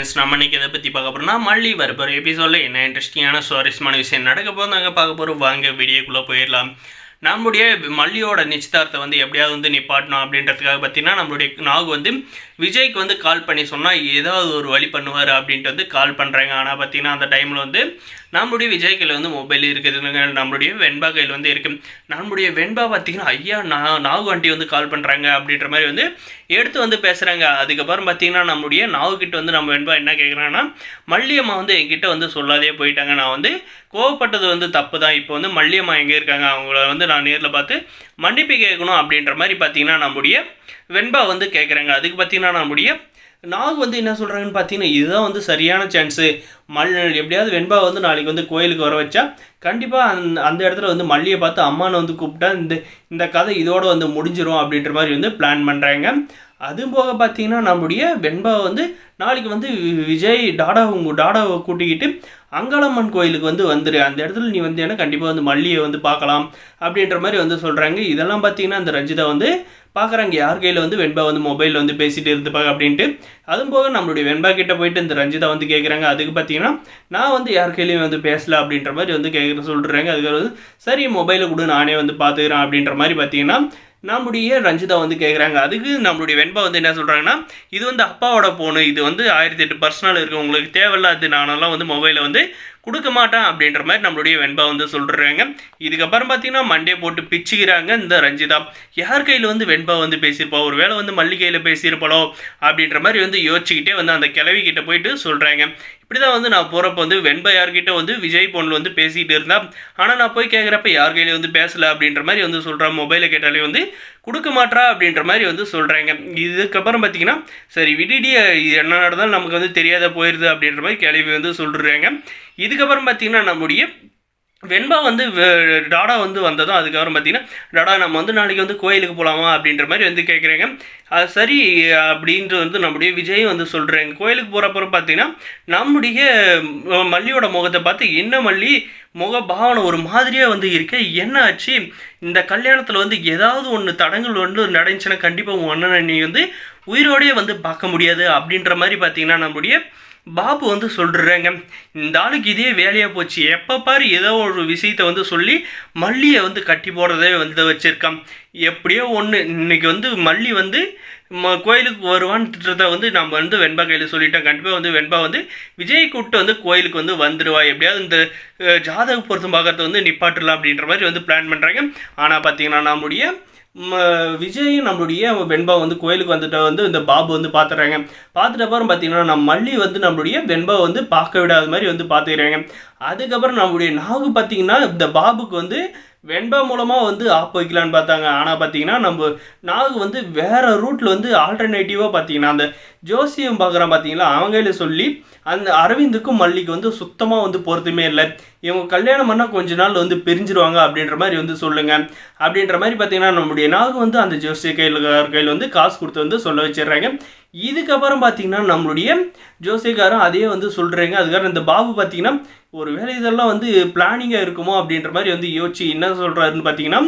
Friends, நம்ம இன்னைக்கு எதை பற்றி பார்க்க போகிறோம்னா மல்லி வரப்போகிற எபிசோடில் என்ன இன்ட்ரெஸ்டிங்கான சுவாரஸ்யமான விஷயம் நடக்க போது நாங்கள் பார்க்க போகிறோம். வாங்க வீடியோக்குள்ளே போயிடலாம். நம்முடைய மல்லியோட நிச்சயதார்த்தத்தை வந்து எப்படியாவது வந்து நிப்பாட்டணும் அப்படின்றதுக்காக பார்த்தீங்கன்னா நம்மளுடைய நாகு வந்து விஜய்க்கு வந்து கால் பண்ணி சொன்னால் ஏதாவது ஒரு வழி பண்ணுவார் அப்படின்ட்டு வந்து கால் பண்ணுறாங்க. ஆனால் பார்த்தீங்கன்னா அந்த டைமில் வந்து நம்மளுடைய விஜய் கையில் வந்து மொபைல் இருக்குதுங்க, நம்மளுடைய வெண்பா கையில் வந்து இருக்குது. நம்மளுடைய வெண்பா பார்த்தீங்கன்னா ஐயா நாகு ஆண்டி வந்து கால் பண்ணுறாங்க அப்படின்ற மாதிரி வந்து எடுத்து வந்து பேசுகிறாங்க. அதுக்கப்புறம் பார்த்தீங்கன்னா நம்மளுடைய நாகுக்கிட்ட வந்து நம்ம வெண்பா என்ன கேட்குறாங்கன்னா, மல்லியம்மா வந்து என்கிட்ட வந்து சொல்லாதே போயிட்டாங்க, நான் வந்து கோவப்பட்டது வந்து தப்பு தான், இப்போ வந்து மல்லியம்மா எங்கே இருக்காங்க, அவங்கள வந்து நான் நேரில் பார்த்து மன்னிப்பு கேட்கணும் அப்படின்ற மாதிரி பார்த்தீங்கன்னா நம்முடைய வெண்பா வந்து கேட்குறாங்க. அதுக்கு பார்த்தீங்கன்னா நம்முடைய நாகு வந்து என்ன சொல்கிறாங்கன்னு பார்த்தீங்கன்னா, இதுதான் வந்து சரியான சான்ஸு. எப்படியாவது வெண்பா வந்து நாளைக்கு வந்து கோயிலுக்கு வர வச்சா கண்டிப்பாக அந்த இடத்துல வந்து மல்லியை பார்த்து அம்மானை வந்து கூப்பிட்டா இந்த கதை இதோடு வந்து முடிஞ்சிடும் அப்படின்ற மாதிரி வந்து பிளான் பண்ணுறாங்க. அதுவும் போக பார்த்தீங்கன்னா நம்முடைய வெண்பா வந்து நாளைக்கு வந்து விஜய் டாடாவை கூட்டிக்கிட்டு அங்காளம்மன் கோயிலுக்கு வந்து வந்துரு, அந்த இடத்துல நீ வந்து ஏன்னா கண்டிப்பாக வந்து மல்லியை வந்து பார்க்கலாம் அப்படின்ற மாதிரி வந்து சொல்கிறாங்க. இதெல்லாம் பார்த்தீங்கன்னா அந்த ரஞ்சிதா வந்து பார்க்குறாங்க, யார் கையில் வந்து வெண்பா வந்து மொபைலில் வந்து பேசிகிட்டு இருந்துப்பாங்க அப்படின்ட்டு. அதுவும் போக நம்மளுடைய வெண்பா கிட்ட போயிட்டு இந்த ரஞ்சிதா வந்து கேட்குறாங்க. அதுக்கு பார்த்தீங்கன்னா நான் வந்து யார் கையிலையும் வந்து பேசல அப்படின்ற மாதிரி வந்து சொல்கிறாங்க. அதுக்கு வந்து சரி மொபைலை கூட நானே வந்து பார்த்துக்கிறேன் அப்படின்ற மாதிரி பார்த்தீங்கன்னா நம்முடைய ரஞ்சிதா வந்து கேட்குறாங்க. அதுக்கு நம்மளுடைய வெண்பா வந்து என்ன சொல்கிறாங்கன்னா, இது வந்து அப்பாவோட ஃபோனு, இது வந்து 1008 பர்சனல் இருக்குது, உங்களுக்கு தேவையில்லாது, நானெல்லாம் வந்து மொபைலை வந்து கொடுக்க மாட்டேன் அப்படின்ற மாதிரி நம்மளுடைய வெண்பா வந்து சொல்கிறாங்க. இதுக்கப்புறம் பார்த்தீங்கன்னா மண்டே போட்டு பிச்சுக்கிறாங்க இந்த ரஞ்சிதா. யார் கையில் வந்து வெண்பா வந்து பேசியிருப்பா, ஒரு வேளை வந்து மல்லி கையில் பேசியிருப்பாளோ அப்படின்ற மாதிரி வந்து யோசிச்சுக்கிட்டே வந்து அந்த கிளவி கிட்ட போயிட்டு சொல்கிறாங்க. இப்படி தான் வந்து நான் போகிறப்ப வந்து வெண்பா யார்கிட்ட வந்து விஜய் ஃபோனில் வந்து பேசிகிட்டு இருந்தா, ஆனால் நான் போய் கேட்குறப்ப யார் கையில் வந்து பேசலை அப்படின்ற மாதிரி வந்து சொல்கிறேன், மொபைலை கேட்டாலே வந்து கொடுக்க மாட்டா அப்படின்ற மாதிரி வந்து சொல்கிறாங்க. இதுக்கப்புறம் பார்த்தீங்கன்னா சரி விடிடி என்ன நடந்தாலும் நமக்கு வந்து தெரியாத போயிடுது அப்படின்ற மாதிரி கேள்வி வந்து சொல்கிறாங்க. இதுக்கப்புறம் பார்த்தீங்கன்னா நம்முடைய வெண்பா வந்து டாடா வந்து வந்ததும் அதுக்கப்புறம் பார்த்தீங்கன்னா டாடா நம்ம வந்து நாளைக்கு வந்து கோயிலுக்கு போகலாமா அப்படின்ற மாதிரி வந்து கேட்குறாங்க. அது சரி அப்படின்ட்டு வந்து நம்முடைய விஜயும் வந்து சொல்கிறாங்க. கோயிலுக்கு போகிறப்பறம் பார்த்தீங்கன்னா நம்முடைய மல்லியோட முகத்தை பார்த்து என்ன மல்லி முக பாவனை ஒரு மாதிரியாக வந்து இருக்கு, என்ன ஆச்சு, இந்த கல்யாணத்தில் வந்து ஏதாவது ஒன்று தடங்கள் வந்து நடந்துச்சுன்னா கண்டிப்பாக உன் அண்ணனை நீ வந்து உயிரோடையே வந்து பார்க்க முடியாது அப்படின்ற மாதிரி பார்த்தீங்கன்னா நம்முடைய பாபு வந்து சொல்கிறாங்க. இந்த ஆளுக்கு இதே வேலையாக போச்சு, எப்போ பாரு ஏதோ ஒரு விஷயத்தை வந்து சொல்லி மல்லியை வந்து கட்டி போடுறதே வந்து வச்சுருக்கான். எப்படியோ ஒன்று இன்னைக்கு வந்து மல்லி வந்து கோயிலுக்கு வருவான்னு திட்டத்தை வந்து நம்ம வந்து வெண்பா கையில் சொல்லிட்டோம். கண்டிப்பாக வந்து வெண்பா வந்து விஜய் கூப்பிட்டு வந்து கோயிலுக்கு வந்து வந்துடுவா, எப்படியாவது இந்த ஜாதக பொருத்தம் பார்க்கறத வந்து நிப்பாட்டலாம் அப்படின்ற மாதிரி வந்து பிளான் பண்ணுறாங்க. ஆனால் பார்த்தீங்கன்னா நம்முடைய விஜயும் நம்மளுடைய வெண்பா வந்து கோயிலுக்கு வந்துட்டு வந்து இந்த பாபு வந்து பார்த்துறாங்க. பார்த்துட்ட அப்புறம் பார்த்தீங்கன்னா நம்ம மல்லி வந்து நம்மளுடைய வெண்பா வந்து பார்க்க விடாத மாதிரி வந்து பார்த்துக்கிறாங்க. அதுக்கப்புறம் நம்மளுடைய நாகு பார்த்தீங்கன்னா இந்த பாபுக்கு வந்து வெண்பா மூலமாக வந்து ஆப் வைக்கலான்னு பார்த்தாங்க. ஆனால் பார்த்தீங்கன்னா நம்ம நாகு வந்து வேறு ரூட்டில் வந்து ஆல்டர்னேட்டிவாக பார்த்தீங்கன்னா அந்த ஜோசியம் பார்க்குறான் பார்த்தீங்களா, அவங்கள சொல்லி அந்த அரவிந்துக்கும் மல்லிக்கு வந்து சுத்தமாக வந்து பொறுத்துமே இல்லை, இவங்க கல்யாணம் பண்ணால் கொஞ்ச நாள் வந்து பிரிஞ்சிருவாங்க அப்படின்ற மாதிரி வந்து சொல்லுங்கள் அப்படின்ற மாதிரி பார்த்தீங்கன்னா நம்முடைய நாகு வந்து அந்த ஜோசிய கையில் வந்து காசு கொடுத்து வந்து சொல்ல வச்சிடுறாங்க. இதுக்கப்புறம் பார்த்தீங்கன்னா நம்மளுடைய ஜோசியக்காரன் அதையே வந்து சொல்கிறாங்க. அதுக்காக இந்த பாபு பார்த்தீங்கன்னா ஒரு வேலை இதெல்லாம் வந்து பிளானிங்காக இருக்குமோ அப்படின்ற மாதிரி வந்து யோசிச்சு என்ன சொல்கிறாருன்னு பார்த்தீங்கன்னா,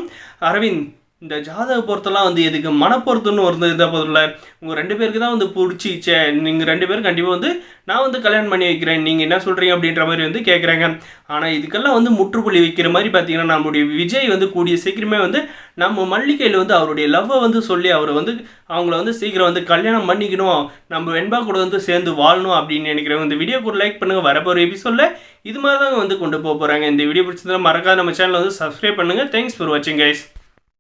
அரவிந்த் இந்த ஜாதக பொறுத்தெல்லாம் வந்து எதுக்கு மனப்பொருத்துன்னு ஒரு இதாக போதில்ல, உங்கள் 2 பேருக்கு தான் வந்து பிடிச்சிச்சே, நீங்கள் 2 பேரும் கண்டிப்பாக வந்து நான் வந்து கல்யாணம் பண்ணி வைக்கிறேன், நீங்கள் என்ன சொல்கிறீங்க அப்படின்ற மாதிரி வந்து கேட்குறாங்க. ஆனால் இதுக்கெல்லாம் வந்து முற்றுப்புள்ளி வைக்கிற மாதிரி பார்த்தீங்கன்னா நம்முடைய விஜய் வந்து கூடிய சீக்கிரமே வந்து நம்ம மல்லிகையில் வந்து அவருடைய லவ்வை வந்து சொல்லி அவரை வந்து அவங்கள வந்து சீக்கிரம் வந்து கல்யாணம் பண்ணிக்கணும், நம்ம வெண்பா கூட வந்து சேர்ந்து வாழணும் அப்படின்னு நினைக்கிறவங்க இந்த வீடியோக்கு ஒரு லைக் பண்ணுங்கள். வரப்போகிற எபிசோடில் இது மாதிரி தாங்க வந்து கொண்டு போக போகிறாங்க. இந்த வீடியோ பிடிச்சதுன்னா மறக்காத நம்ம சேனலை வந்து சப்ஸ்கிரைப் பண்ணுங்கள். தேங்க்ஸ் ஃபார் வாட்சிங் கைஸ்.